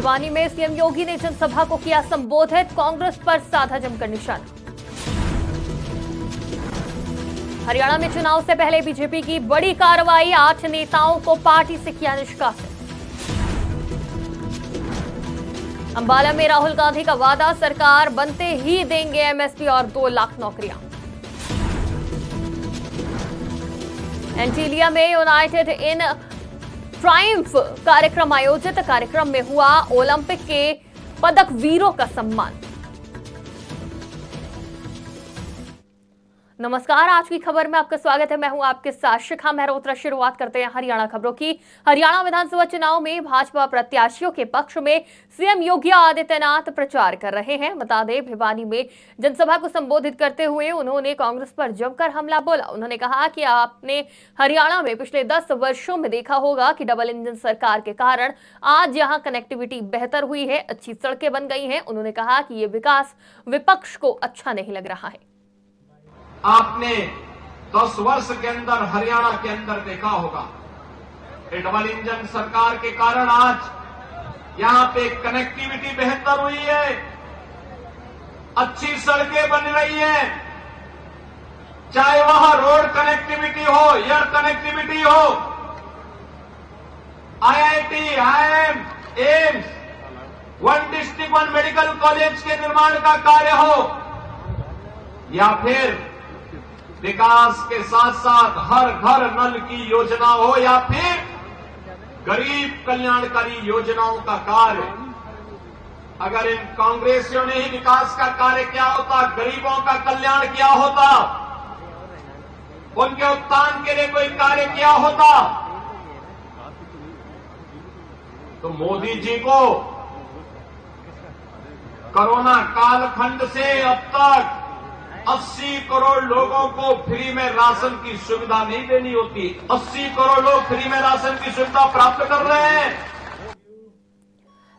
भिवानी में सीएम योगी ने जनसभा को किया संबोधित, कांग्रेस पर साधा जमकर निशाना। हरियाणा में चुनाव से पहले बीजेपी की बड़ी कार्रवाई, 8 नेताओं को पार्टी से किया निष्कासित। अंबाला में राहुल गांधी का वादा, सरकार बनते ही देंगे एमएसपी और 2 लाख नौकरियां। एंटीलिया में यूनाइटेड इन ट्रायम्फ कार्यक्रम आयोजित, कार्यक्रम में हुआ ओलंपिक के पदक वीरों का सम्मान। नमस्कार, आज की खबर में आपका स्वागत है। मैं हूं आपके साथ शिखा मेहरोत्रा। शुरुआत करते हैं हरियाणा खबरों की। हरियाणा विधानसभा चुनाव में भाजपा प्रत्याशियों के पक्ष में सीएम योगी आदित्यनाथ प्रचार कर रहे हैं। बता दें, भिवानी में जनसभा को संबोधित करते हुए उन्होंने कांग्रेस पर जमकर हमला बोला। उन्होंने कहा कि आपने हरियाणा में पिछले 10 वर्षों में देखा होगा कि डबल इंजन सरकार के कारण आज यहाँ कनेक्टिविटी बेहतर हुई है, अच्छी सड़कें बन गई हैं। उन्होंने कहा कि ये विकास विपक्ष को अच्छा नहीं लग रहा है। आपने 10 वर्ष के अंदर हरियाणा के अंदर देखा होगा कि डबल इंजन सरकार के कारण आज यहां पे कनेक्टिविटी बेहतर हुई है, अच्छी सड़कें बन रही हैं, चाहे वहां रोड कनेक्टिविटी हो, एयर कनेक्टिविटी हो, IIT, IIM, AIIMS, 1 district 1 medical college के निर्माण का कार्य हो, या फिर विकास के साथ साथ हर घर नल की योजना हो, या फिर गरीब कल्याणकारी योजनाओं का कार्य। अगर इन कांग्रेसियों ने ही विकास का कार्य किया होता, गरीबों का कल्याण किया होता, उनके उत्थान के लिए कोई कार्य किया होता, तो मोदी जी को कोरोना कालखंड से अब तक 80 करोड़ लोगों को फ्री में राशन की सुविधा नहीं देनी होती। 80 करोड़ लोग फ्री में राशन की सुविधा प्राप्त कर रहे हैं।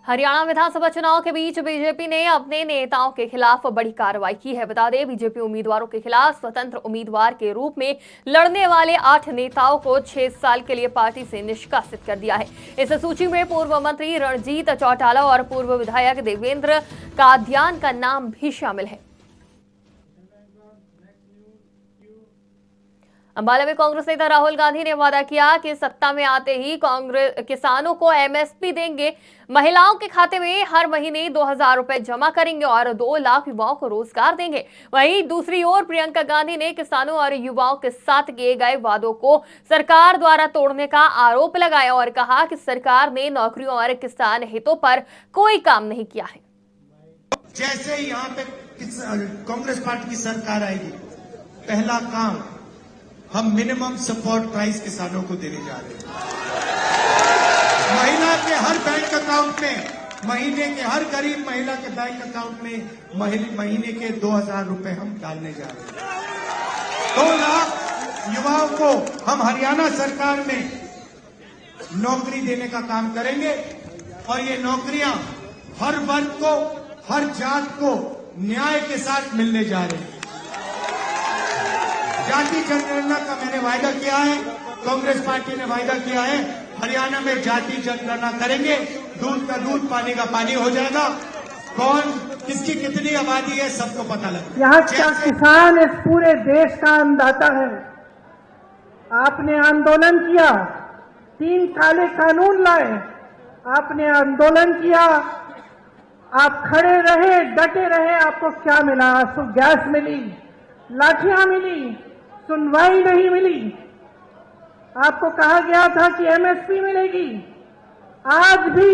हरियाणा विधानसभा चुनाव के बीच बीजेपी ने अपने नेताओं के खिलाफ बड़ी कार्रवाई की है। बता दें, बीजेपी उम्मीदवारों के खिलाफ स्वतंत्र उम्मीदवार के रूप में लड़ने वाले 8 नेताओं को 6 साल के लिए पार्टी से निष्कासित कर दिया है। इस सूची में पूर्व मंत्री रणजीत चौटाला और पूर्व विधायक देवेंद्र कादियान का नाम भी शामिल है। अंबाला में कांग्रेस नेता राहुल गांधी ने वादा किया कि सत्ता में आते ही कांग्रेस किसानों को एमएसपी देंगे, महिलाओं के खाते में हर महीने 2000 रुपए जमा करेंगे और 2 लाख युवाओं को रोजगार देंगे। वहीं दूसरी ओर प्रियंका गांधी ने किसानों और युवाओं के साथ किए गए वादों को सरकार द्वारा तोड़ने का आरोप लगाया और कहा कि सरकार ने नौकरियों और किसान हितों पर कोई काम नहीं किया है। जैसे ही यहाँ पे कांग्रेस पार्टी की सरकार आएगी, पहला काम हम मिनिमम सपोर्ट प्राइस किसानों को देने जा रहे हैं। महिला के हर बैंक अकाउंट में, महीने के हर गरीब महिला के बैंक अकाउंट में महीने के 2000 रुपए हम डालने जा रहे हैं। 2 लाख युवाओं को हम हरियाणा सरकार में नौकरी देने का काम करेंगे और ये नौकरियां हर वर्ग को, हर जात को न्याय के साथ मिलने जा रही है। जाति जनगणना का मैंने वायदा किया है, कांग्रेस पार्टी ने वायदा किया है, हरियाणा में जाति जनगणना करेंगे, दूध का दूध, पानी का पानी हो जाएगा। कौन किसकी कितनी आबादी है सबको पता लगेगा। यहाँ का किसान इस पूरे देश का अन्नदाता है। आपने आंदोलन किया, 3 काले कानून लाए, आपने आंदोलन किया, आप खड़े रहे, डटे रहे। आपको क्या मिला? गैस मिली, लाठियां मिली, सुनवाई नहीं मिली। आपको कहा गया था कि एमएसपी मिलेगी। आज भी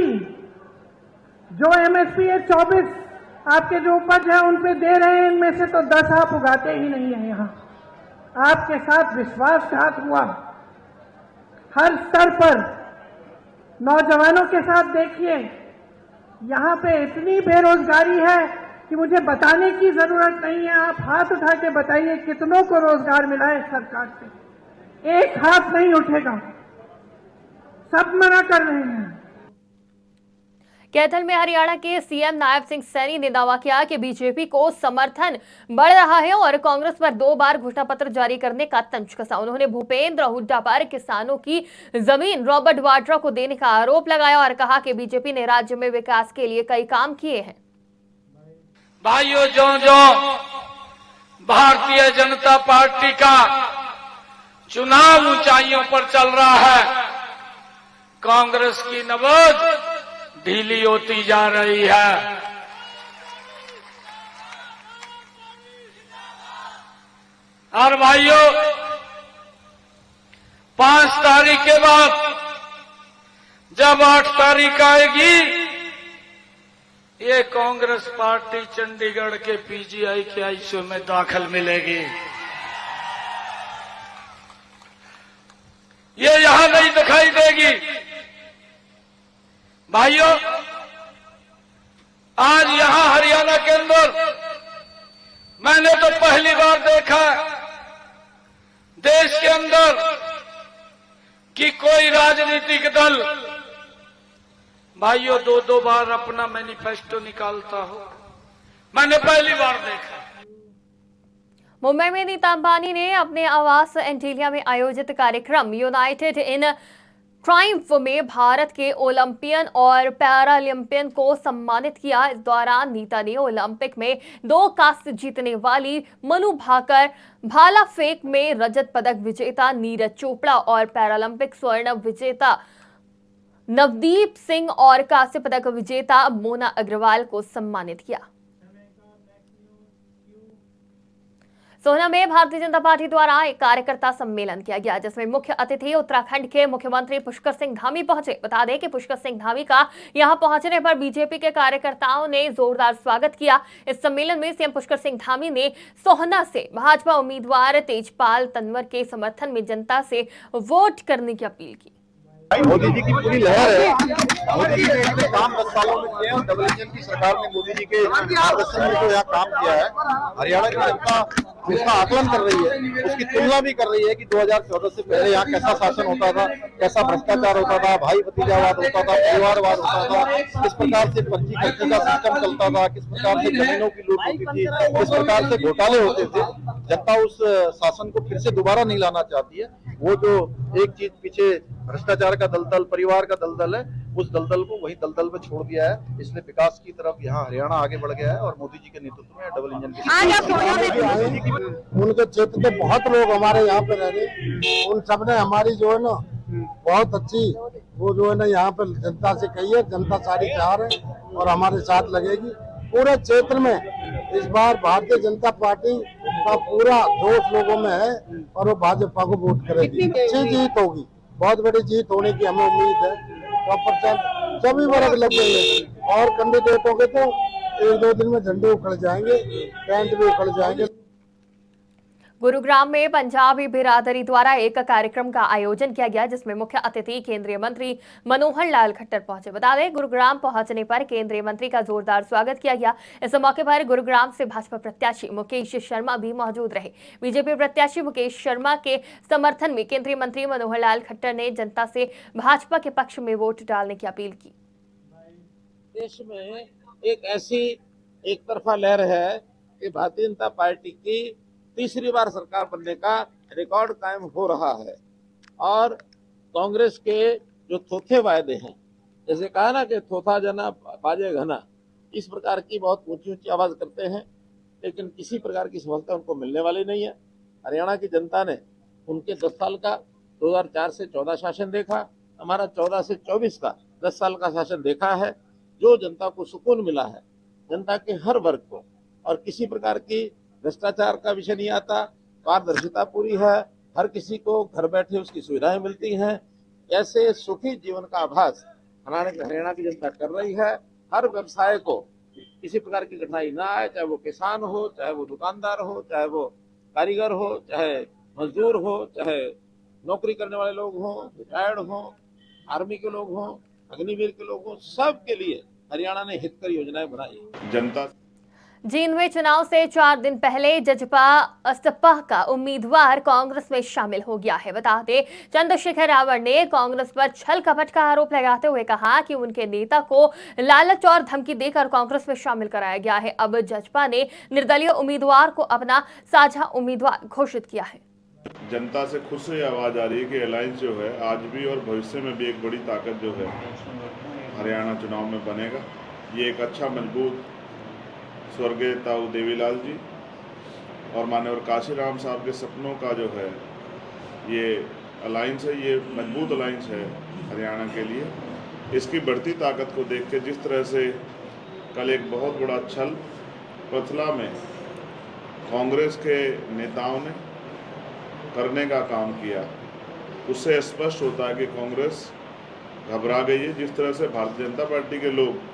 जो एमएसपी है 24 आपके जो उपज है उन पे दे रहे हैं, इनमें से तो 10 आप उगाते ही नहीं है। यहाँ आपके साथ विश्वासघात हुआ हर स्तर पर। नौजवानों के साथ देखिए, यहाँ पे इतनी बेरोजगारी है कि मुझे बताने की जरूरत नहीं है। आप हाथ उठा के बताइए कितनों को रोजगार मिला है सरकार से। एक हाथ नहीं उठेगा, सब मना कर रहे हैं। कैथल में हरियाणा के सीएम नायब सिंह सैनी ने दावा किया कि बीजेपी को समर्थन बढ़ रहा है और कांग्रेस पर 2 बार घोषणा पत्र जारी करने का तंज कसा। उन्होंने भूपेंद्र हुड्डा पर किसानों की जमीन रॉबर्ट वाड्रा को देने का आरोप लगाया और कहा कि बीजेपी ने राज्य में विकास के लिए कई काम किए हैं। भाइयों, जो भारतीय जनता पार्टी का चुनाव ऊंचाइयों पर चल रहा है, कांग्रेस की नब्ज ढीली होती जा रही है। और भाइयों, 5 तारीख के बाद जब 8 तारीख आएगी, ये कांग्रेस पार्टी चंडीगढ़ के पीजीआई के आईसीयू में दाखिल मिलेगी। ये यहां नहीं दिखाई देगी। भाइयों, आज यहां हरियाणा के अंदर मैंने तो पहली बार देखा देश के अंदर कि कोई राजनीतिक दल भाइयों 2-2 बार अपना मैनिफेस्टो निकालता हो। मैंने पहली बार देखा। मुंबई में नीता अंबानी ने अपने आवास एंटीलिया में आयोजित कार्यक्रम यूनाइटेड इन ट्रायम्फ में भारत के ओलंपियन और पैरालंपियन को सम्मानित किया। इस दौरान नीता ने ओलंपिक में 2 कांस्य जीतने वाली मनु भाकर, भाला फेंक में रजत पदक विजेता नीरज चोपड़ा और पैरालंपिक स्वर्ण विजेता नवदीप सिंह और कांस्य पदक विजेता मोना अग्रवाल को सम्मानित किया। सोहना में भारतीय जनता पार्टी द्वारा एक कार्यकर्ता सम्मेलन किया गया, जिसमें मुख्य अतिथि उत्तराखंड के मुख्यमंत्री पुष्कर सिंह धामी पहुंचे। बता दें कि पुष्कर सिंह धामी का यहां पहुंचने पर बीजेपी के कार्यकर्ताओं ने जोरदार स्वागत किया। इस सम्मेलन में सीएम पुष्कर सिंह धामी ने सोहना से भाजपा उम्मीदवार तेजपाल तंवर के समर्थन में जनता से वोट करने की अपील की। मोदी जी की पूरी लहर है। मोदी जी ने इतने काम 10 सालों में किए और डबल इंजन की सरकार ने मोदी जी के मार्गदर्शन में जो यहाँ काम किया है, हरियाणा की जनता उसका आकलन कर रही है, उसकी तुलना भी कर रही है कि 2014 से पहले यहाँ कैसा शासन होता था, कैसा भ्रष्टाचार होता था, भाई भतीजावाद होता था, परिवारवाद होता था, किस प्रकार से पर्ची खर्चे का सिस्टम चलता था, किस प्रकार से जमीनों की लूट होती थी, किस प्रकार से घोटाले होते थे। जनता उस शासन को फिर से दोबारा नहीं लाना चाहती है। वो जो एक चीज पीछे भ्रष्टाचार का दलदल, परिवार का दलदल है, उस दलदल को वही दलदल में छोड़ दिया है। इसलिए विकास की तरफ यहाँ हरियाणा आगे बढ़ गया है और मोदी जी के नेतृत्व में डबल इंजन की उनके क्षेत्र के बहुत लोग हमारे यहाँ पे रह रहे, उन सब ने हमारी जो है ना बहुत अच्छी वो जो है ना यहाँ पे जनता से कही है। जनता सारी तैयार है और हमारे साथ लगेगी। पूरे क्षेत्र में इस बार भारतीय जनता पार्टी का पूरा जोश लोगों में है और वो भाजपा को वोट करेगी। अच्छी जीत होगी, बहुत बड़ी जीत होने की हमें उम्मीद है। 100% सभी वर्ग लगेंगे और कैंडिडेटों के तो 1-2 दिन में झंडे उखड़ जाएंगे, टेंट भी उखड़ जाएंगे। गुरुग्राम में पंजाबी बिरादरी द्वारा एक कार्यक्रम का आयोजन किया गया, जिसमें मुख्य अतिथि केंद्रीय मंत्री मनोहर लाल खट्टर पहुंचे। बता दें, गुरुग्राम पहुंचने पर केंद्रीय मंत्री का जोरदार स्वागत किया गया। इस मौके पर गुरुग्राम से भाजपा प्रत्याशी मुकेश शर्मा भी मौजूद रहे। बीजेपी प्रत्याशी मुकेश शर्मा के समर्थन में केंद्रीय मंत्री मनोहर लाल खट्टर ने जनता से भाजपा के पक्ष में वोट डालने की अपील की। देश में एक ऐसी एक तरफा लहर है कि भारतीय जनता पार्टी की तीसरी बार सरकार बनने का रिकॉर्ड कायम हो रहा है और कांग्रेस के जो थोथे वायदे हैं, जैसे कहा ना कि थोथा जना बाजे घना, इस प्रकार की बहुत ऊंची ऊंची आवाज करते हैं, लेकिन किसी प्रकार की सफलता उनको मिलने वाली नहीं है। हरियाणा की जनता ने उनके 10 साल का 2004 से 14 शासन देखा, हमारा 14 से 24 का 10 साल का शासन देखा है। जो जनता को सुकून मिला है, जनता के हर वर्ग को, और किसी प्रकार की भ्रष्टाचार का विषय नहीं आता, पारदर्शिता पूरी है, हर किसी को घर बैठे उसकी सुविधाएं मिलती हैं। ऐसे सुखी जीवन का आभास हरियाणा की जनता कर रही है। हर व्यवसाय को किसी प्रकार की कठिनाई ना आए, चाहे वो किसान हो, चाहे वो दुकानदार हो, चाहे वो कारीगर हो, चाहे मजदूर हो, चाहे नौकरी करने वाले लोग हों, रिटायर्ड हों, आर्मी के लोग हों, अग्निवीर के लोग हों, सब के लिए हरियाणा ने हितकर योजनाएं बनाई। जनता जींद चुनाव से 4 दिन पहले जजपा सपा का उम्मीदवार कांग्रेस में शामिल हो गया है। बता दें, चंद्रशेखर रावण ने कांग्रेस पर छल कपट का आरोप लगाते हुए कहा कि उनके नेता को लालच और धमकी देकर कांग्रेस में शामिल कराया गया है। अब जजपा ने निर्दलीय उम्मीदवार को अपना साझा उम्मीदवार घोषित किया है। जनता से खुद से आवाज आ रही है कि अलायंस जो है आज भी और भविष्य में भी एक बड़ी ताकत जो है हरियाणा चुनाव में बनेगा। ये एक अच्छा मजबूत स्वर्गीय ताऊ देवीलाल जी और माननीय काशीराम साहब के सपनों का जो है ये अलायंस है, ये मजबूत अलायंस है हरियाणा के लिए। इसकी बढ़ती ताकत को देख के जिस तरह से कल एक बहुत बड़ा छल पथला में कांग्रेस के नेताओं ने करने का काम किया, उससे स्पष्ट होता है कि कांग्रेस घबरा गई है। जिस तरह से भारतीय जनता पार्टी के लोग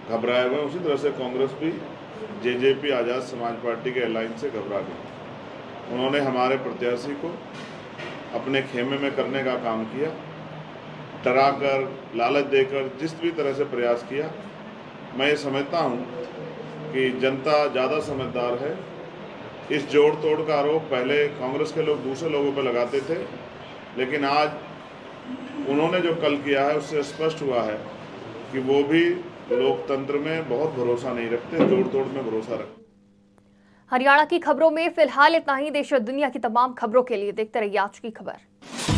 घबराए हुए हैं, उसी तरह से कांग्रेस भी जेजेपी आज़ाद समाज पार्टी के अलायंस से घबरा गई। उन्होंने हमारे प्रत्याशी को अपने खेमे में करने का काम किया, डराकर लालच देकर जिस भी तरह से प्रयास किया। मैं ये समझता हूँ कि जनता ज़्यादा समझदार है। इस जोड़ तोड़ का आरोप पहले कांग्रेस के लोग दूसरे लोगों पर लगाते थे, लेकिन आज उन्होंने जो कल किया है उससे स्पष्ट हुआ है कि वो भी लोकतंत्र में बहुत भरोसा नहीं रखते, जोड़ तोड़ में भरोसा रखते। हरियाणा की खबरों में फिलहाल इतना ही। देश और दुनिया की तमाम खबरों के लिए देखते रहिए आज की खबर।